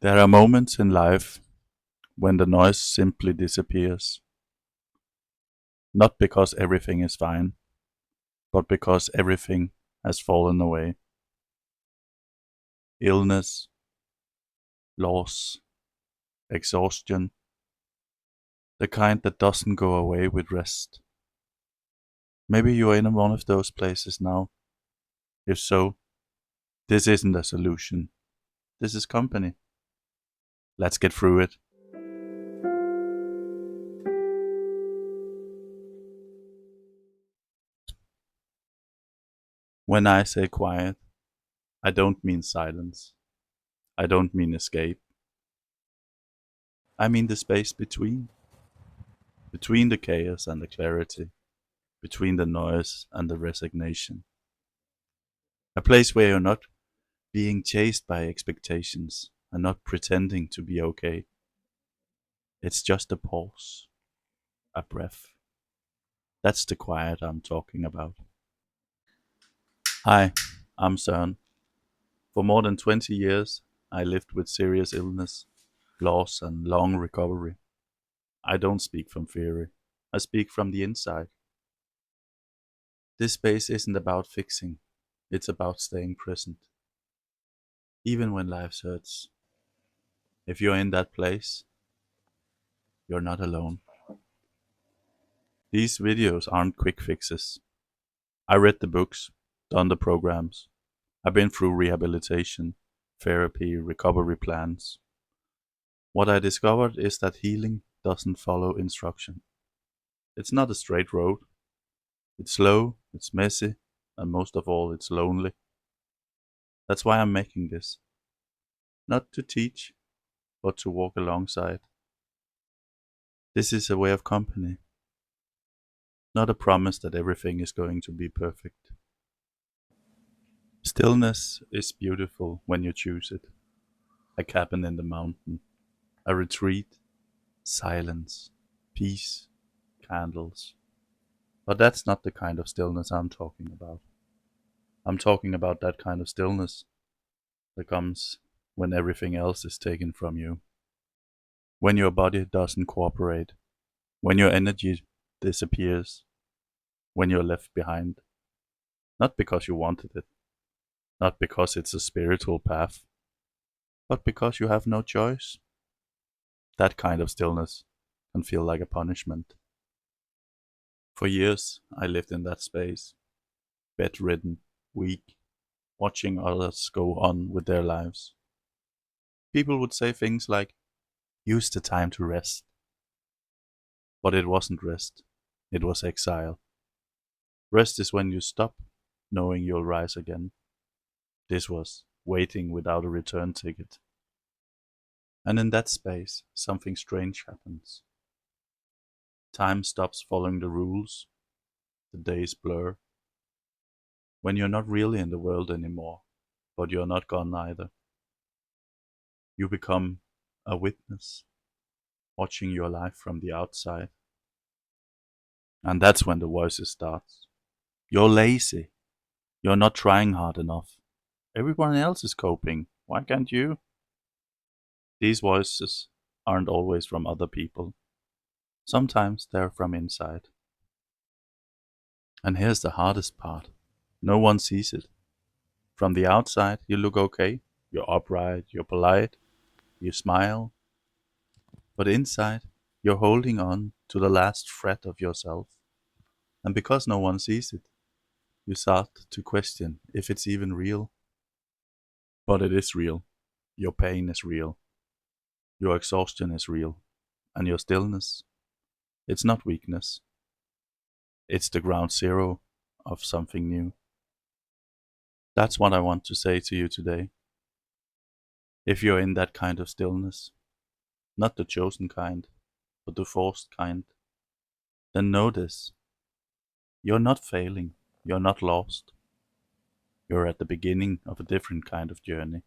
There are moments in life when the noise simply disappears, not because everything is fine, but because everything has fallen away. Illness, loss, exhaustion, the kind that doesn't go away with rest. Maybe you're in one of those places now. If so, this isn't a solution. This is company. Let's get through it. When I say quiet, I don't mean silence. I don't mean escape. I mean the space between the chaos and the clarity, between the noise and the resignation. A place where you're not being chased by expectations and not pretending to be okay. It's just a pause, a breath. That's the quiet I'm talking about. Hi, I'm Søren. For more than 20 years, I lived with serious illness, loss, and long recovery. I don't speak from theory, I speak from the inside. This space isn't about fixing, it's about staying present, even when life hurts. If you're in that place, you're not alone. These videos aren't quick fixes. I read the books, done the programs. I've been through rehabilitation, therapy, recovery plans. What I discovered is that healing doesn't follow instruction. It's not a straight road. It's slow, it's messy, and most of all, it's lonely. That's why I'm making this. Not to teach, but to walk alongside. This is a way of company, not a promise that everything is going to be perfect. Stillness is beautiful when you choose it. A cabin in the mountain, a retreat, silence, peace, candles. But that's not the kind of stillness I'm talking about. I'm talking about that kind of stillness that comes when everything else is taken from you. When your body doesn't cooperate, when your energy disappears, when you're left behind. Not because you wanted it, not because it's a spiritual path, but because you have no choice. That kind of stillness can feel like a punishment. For years, I lived in that space, bedridden, weak, watching others go on with their lives. People would say things like, use the time to rest. But it wasn't rest, it was exile. Rest is when you stop knowing you'll rise again. This was waiting without a return ticket. And in that space, something strange happens. Time stops following the rules, the days blur. When you're not really in the world anymore, but you're not gone either. You become a witness, watching your life from the outside. And that's when the voices starts. You're lazy. You're not trying hard enough. Everyone else is coping. Why can't you? These voices aren't always from other people. Sometimes they're from inside. And here's the hardest part. No one sees it. From the outside, you look okay. You're upright, you're polite, you smile. But inside, you're holding on to the last thread of yourself. And because no one sees it, you start to question if it's even real. But it is real. Your pain is real. Your exhaustion is real. And your stillness, it's not weakness. It's the ground zero of something new. That's what I want to say to you today. If you're in that kind of stillness, not the chosen kind, but the forced kind, then know this. You're not failing. You're not lost. You're at the beginning of a different kind of journey.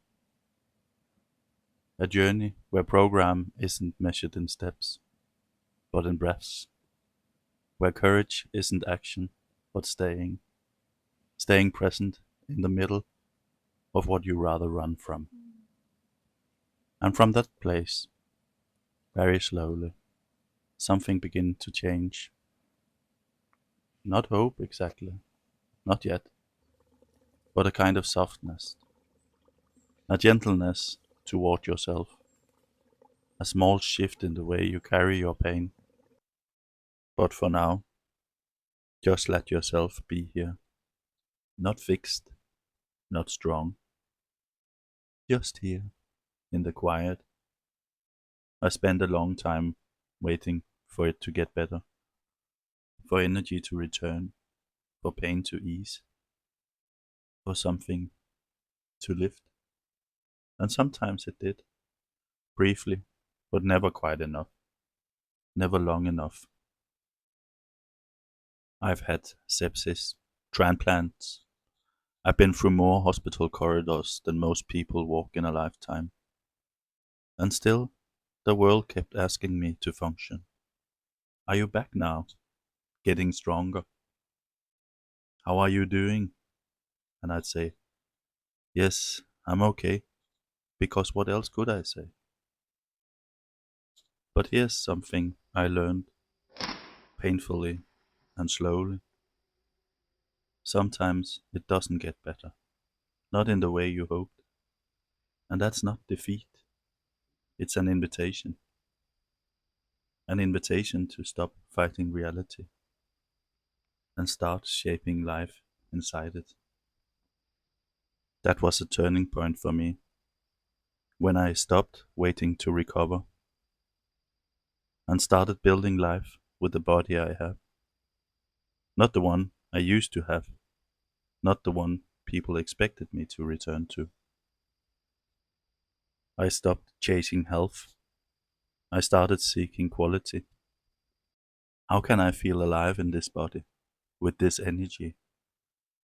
A journey where program isn't measured in steps, but in breaths. Where courage isn't action, but staying. Staying present in the middle of what you rather run from. And from that place, very slowly, something began to change. Not hope exactly, not yet, but a kind of softness, a gentleness toward yourself, a small shift in the way you carry your pain. But for now, just let yourself be here, not fixed, not strong, just here in the quiet. I spent a long time waiting for it to get better, for energy to return, for pain to ease, for something to lift. And sometimes it did, briefly, but never quite enough, never long enough. I've had sepsis, transplants. I've been through more hospital corridors than most people walk in a lifetime. And still, the world kept asking me to function. Are you back now? Getting stronger? How are you doing? And I'd say, yes, I'm okay, because what else could I say? But here's something I learned painfully and slowly. Sometimes it doesn't get better, not in the way you hoped. And that's not defeat, it's an invitation to stop fighting reality and start shaping life inside it. That was a turning point for me when I stopped waiting to recover and started building life with the body I have. Not the one I used to have, not the one people expected me to return to. I stopped chasing health. I started seeking quality. How can I feel alive in this body, with this energy,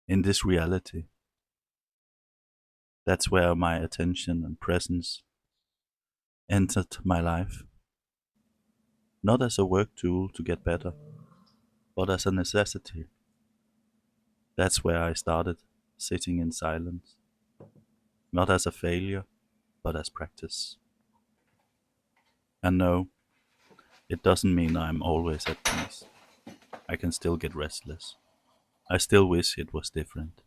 in this reality? That's where my attention and presence entered my life, not as a work tool to get better, but as a necessity. That's where I started sitting in silence, not as a failure, but as practice. And no, it doesn't mean I'm always at peace. I can still get restless. I still wish it was different.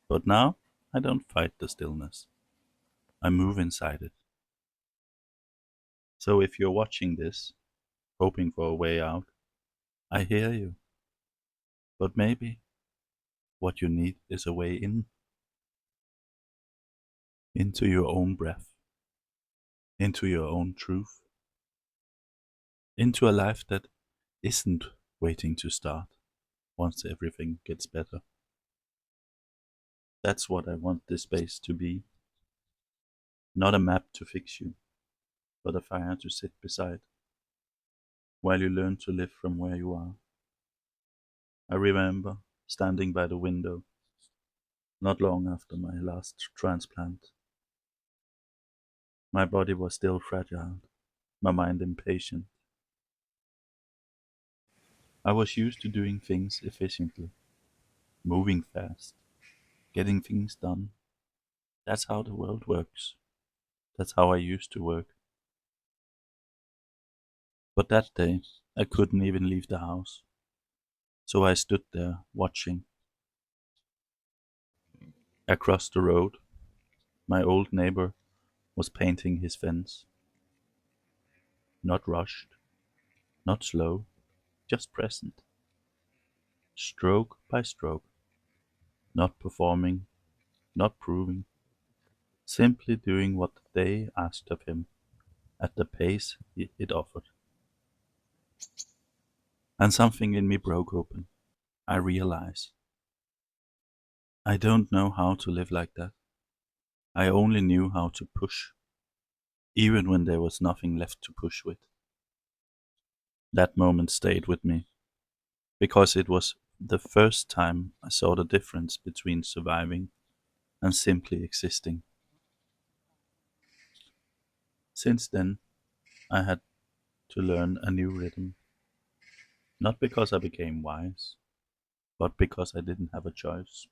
But now I don't fight the stillness. I move inside it. So if you're watching this, hoping for a way out, I hear you. But maybe what you need is a way in, into your own breath, into your own truth, into a life that isn't waiting to start once everything gets better. That's what I want this space to be. Not a map to fix you, but a fire to sit beside while you learn to live from where you are. I remember standing by the window not long after my last transplant. My body was still fragile, my mind impatient. I was used to doing things efficiently, moving fast, getting things done. That's how the world works. That's how I used to work. But that day, I couldn't even leave the house. So I stood there, watching. Across the road, my old neighbor was painting his fence. Not rushed, not slow, just present. Stroke by stroke. Not performing, not proving. Simply doing what the day asked of him, at the pace it offered. And something in me broke open. I realized I don't know how to live like that. I only knew how to push, even when there was nothing left to push with. That moment stayed with me, because it was the first time I saw the difference between surviving and simply existing. Since then, I had to learn a new rhythm, not because I became wise, but because I didn't have a choice.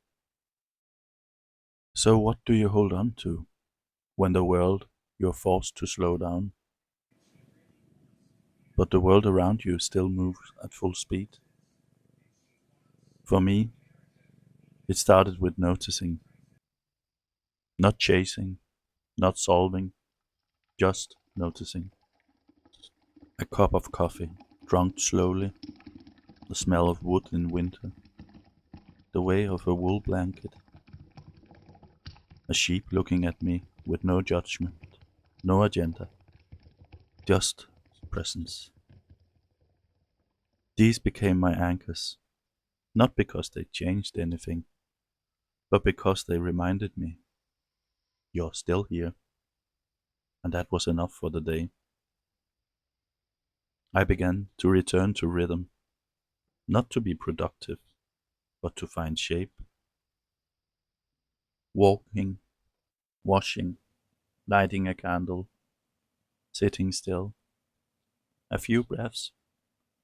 So, what do you hold on to when the world you're forced to slow down, but the world around you still moves at full speed. For me, it started with noticing, not chasing, not solving, just noticing. A cup of coffee, drunk slowly, the smell of wood in winter, the way of a wool blanket, a sheep looking at me with no judgment, no agenda, just presence. These became my anchors, not because they changed anything, but because they reminded me, you're still here, and that was enough for the day. I began to return to rhythm, not to be productive, but to find shape. Walking, washing, lighting a candle, sitting still, a few breaths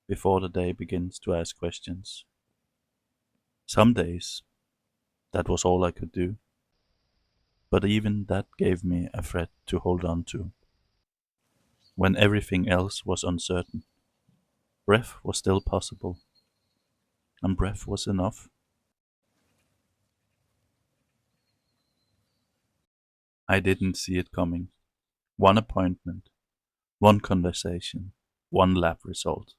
before the day begins to ask questions. Some days, that was all I could do, but even that gave me a thread to hold on to. When everything else was uncertain, breath was still possible, and breath was enough. I didn't see it coming. One appointment, one conversation, one lab result,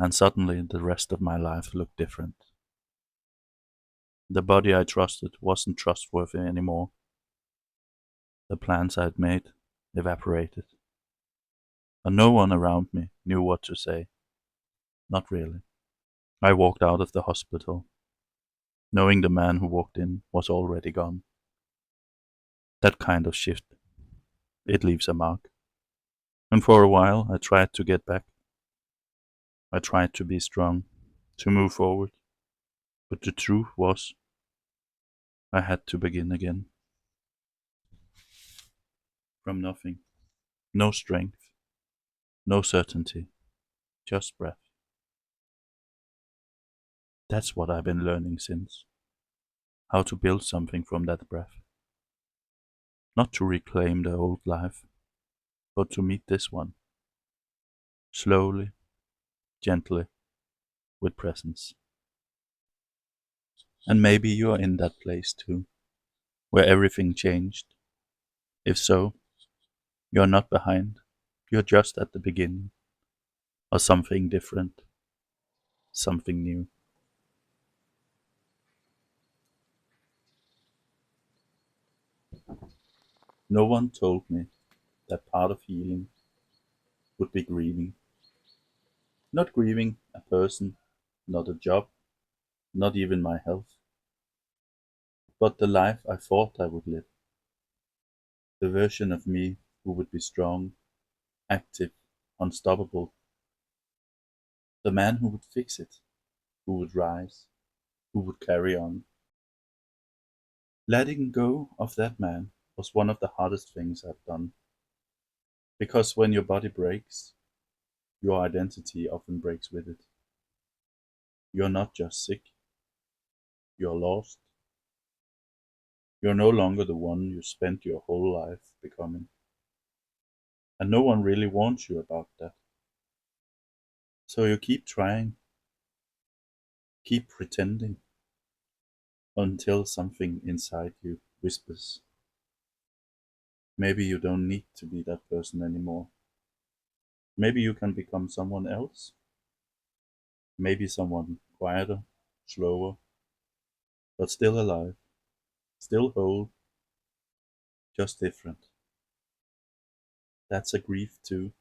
and suddenly the rest of my life looked different. The body I trusted wasn't trustworthy anymore. The plans I'd made evaporated, and no one around me knew what to say. Not really. I walked out of the hospital, knowing the man who walked in was already gone. That kind of shift, it leaves a mark. And for a while I tried to get back. I tried to be strong, to move forward. But the truth was, I had to begin again. From nothing. No strength, no certainty, just breath. That's what I've been learning since. How to build something from that breath. Not to reclaim the old life, but to meet this one. Slowly, gently, with presence. And maybe you're in that place too, where everything changed. If so, you're not behind. You're just at the beginning of something different, something new. No one told me that part of healing would be grieving. Not grieving a person, not a job, not even my health, but the life I thought I would live. The version of me who would be strong, active, unstoppable. The man who would fix it, who would rise, who would carry on. Letting go of that man was one of the hardest things I've done. Because when your body breaks, your identity often breaks with it. You're not just sick, you're lost. You're no longer the one you spent your whole life becoming. And no one really warns you about that. So you keep trying, keep pretending, until something inside you whispers, maybe you don't need to be that person anymore. Maybe you can become someone else. Maybe someone quieter, slower, but still alive, still whole, just different. That's a grief too,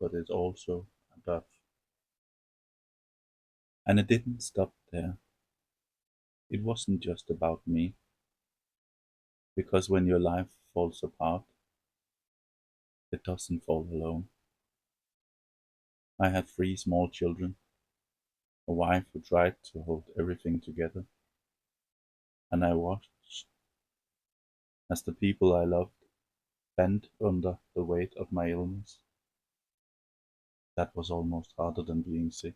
but it's also a birth. And it didn't stop there. It wasn't just about me, because when your life falls apart, it doesn't fall alone. I had three small children, a wife who tried to hold everything together, and I watched as the people I loved bent under the weight of my illness. That was almost harder than being sick.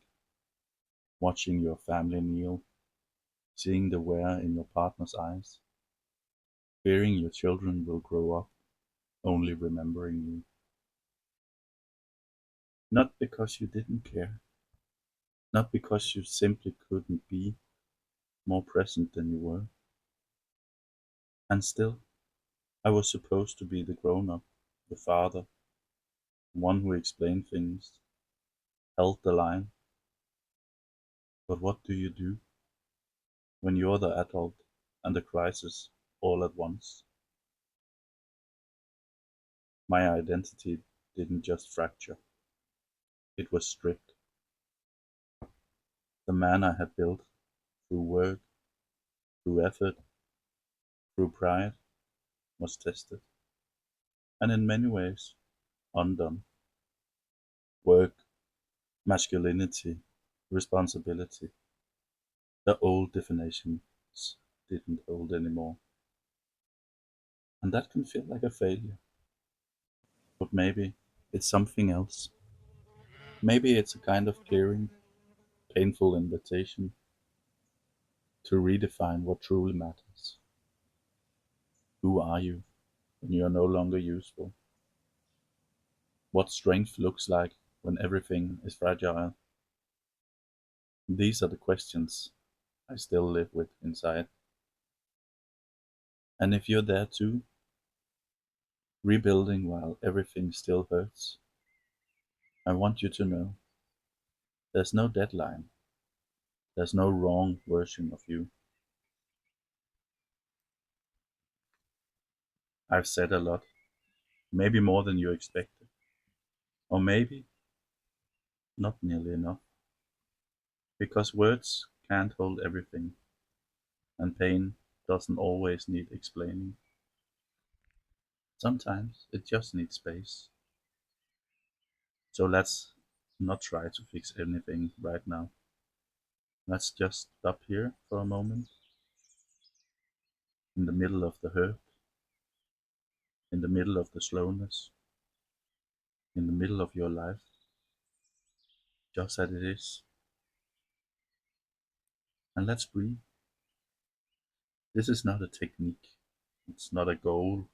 Watching your family kneel, seeing the wear in your partner's eyes, fearing your children will grow up only remembering you. Not because you didn't care, not because you simply couldn't be more present than you were. And still, I was supposed to be the grown up, the father, one who explained things, held the line. But what do you do when you're the adult and the crisis all at once? My identity didn't just fracture, it was stripped. The man I had built through work, through effort, through pride was tested, and in many ways undone. Work, masculinity, responsibility, the old definitions didn't hold anymore. And that can feel like a failure. But maybe it's something else. Maybe it's a kind of clearing, painful invitation to redefine what truly matters. Who are you when you are no longer useful? What strength looks like when everything is fragile? These are the questions I still live with inside. And if you're there too, rebuilding while everything still hurts, I want you to know there's no deadline, there's no wrong version of you. I've said a lot, maybe more than you expected, or maybe not nearly enough, because words can't hold everything, and pain doesn't always need explaining. Sometimes it just needs space. So let's not try to fix anything right now. Let's just stop here for a moment, in the middle of the hurt, in the middle of the slowness, in the middle of your life, just as it is, and let's breathe. This is not a technique, it's not a goal,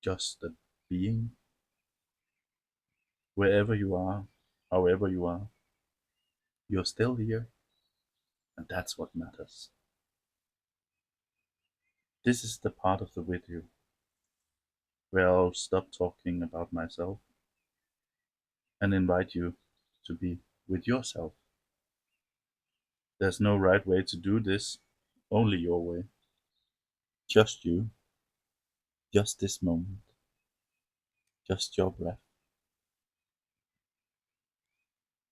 just a being. Wherever you are, however you are, you're still here, and that's what matters. This is the part of the video where I'll stop talking about myself and invite you to be with yourself. There's no right way to do this, only your way. Just you, just this moment, just your breath.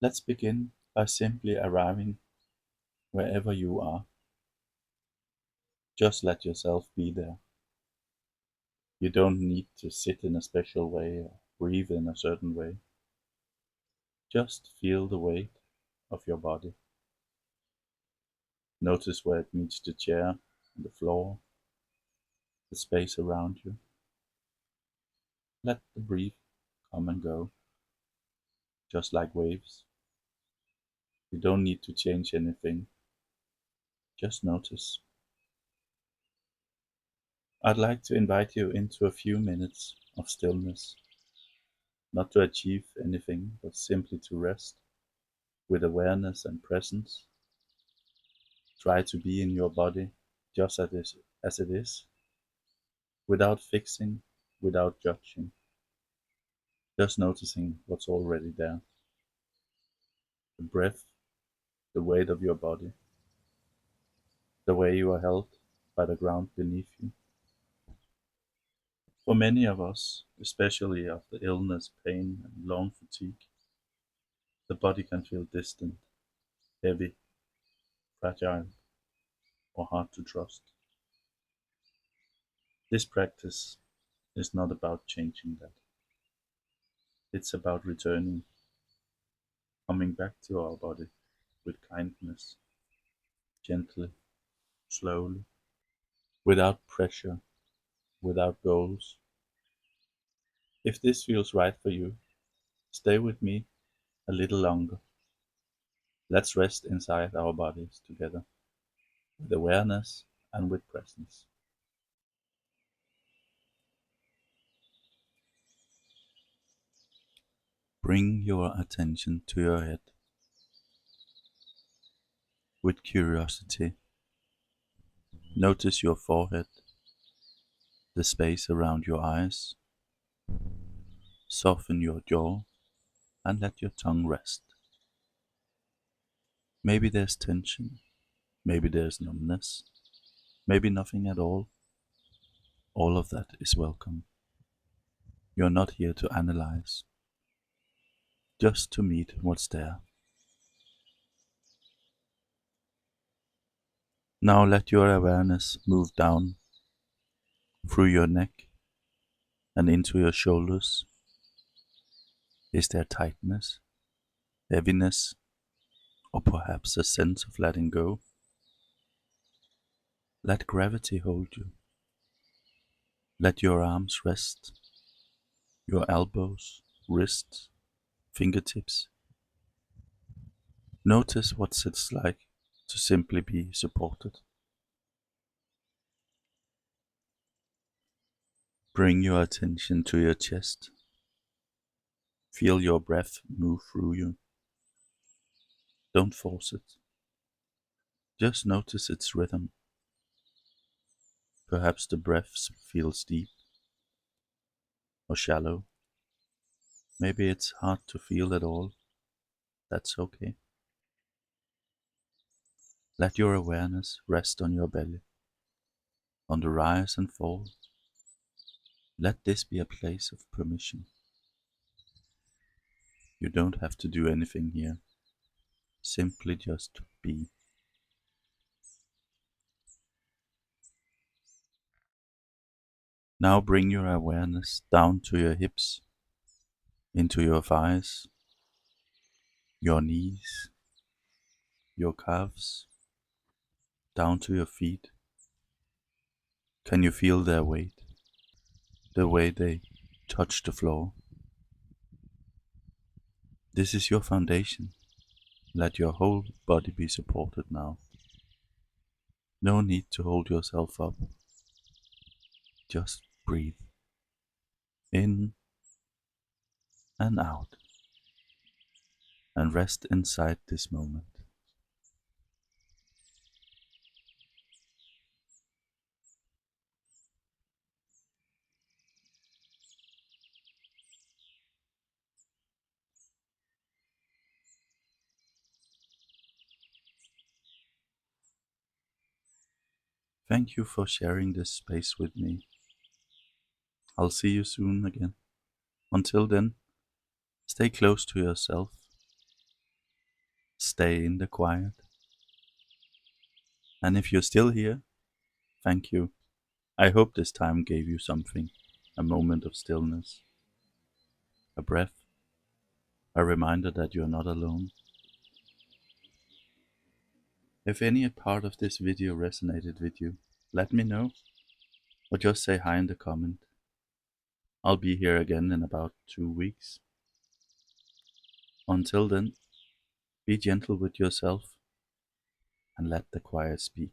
Let's begin by simply arriving wherever you are. Just let yourself be there. You don't need to sit in a special way or breathe in a certain way. Just feel the weight of your body. Notice where it meets the chair, the floor, the space around you. Let the breath come and go, just like waves. You don't need to change anything, just notice. I'd like to invite you into a few minutes of stillness, not to achieve anything, but simply to rest with awareness and presence. Try to be in your body just as it is, without fixing, without judging, just noticing what's already there. The breath, the weight of your body, the way you are held by the ground beneath you. For many of us, especially after illness, pain, and long fatigue, the body can feel distant, heavy, fragile, or hard to trust. This practice is not about changing that. It's about returning, coming back to our body with kindness, gently, slowly, without pressure, without goals. If this feels right for you, stay with me a little longer. Let's rest inside our bodies together, with awareness and with presence. Bring your attention to your head with curiosity. Notice your forehead, the space around your eyes. Soften your jaw and let your tongue rest. Maybe there's tension, maybe there's numbness, maybe nothing at all. All of that is welcome. You're not here to analyze, just to meet what's there. Now let your awareness move down through your neck and into your shoulders. Is there tightness, heaviness, or perhaps a sense of letting go? Let gravity hold you. Let your arms rest, your elbows, wrists, fingertips. Notice what it's like to simply be supported. Bring your attention to your chest. Feel your breath move through you. Don't force it. Just notice its rhythm. Perhaps the breath feels deep or shallow. Maybe it's hard to feel at all. That's okay. Let your awareness rest on your belly, on the rise and fall. Let this be a place of permission. You don't have to do anything here. Simply just be. Now bring your awareness down to your hips, into your thighs, your knees, your calves, down to your feet. Can you feel their weight, the way they touch the floor? This is your foundation. Let your whole body be supported now. No need to hold yourself up. Just breathe in and out and rest inside this moment. Thank you for sharing this space with me. I'll see you soon again. Until then, stay close to yourself. Stay in the quiet. And if you're still here, thank you. I hope this time gave you something, a moment of stillness, a breath, a reminder that you're not alone. If any part of this video resonated with you, let me know, or just say hi in the comment. I'll be here again in about 2 weeks. Until then, be gentle with yourself and let the quiet speak.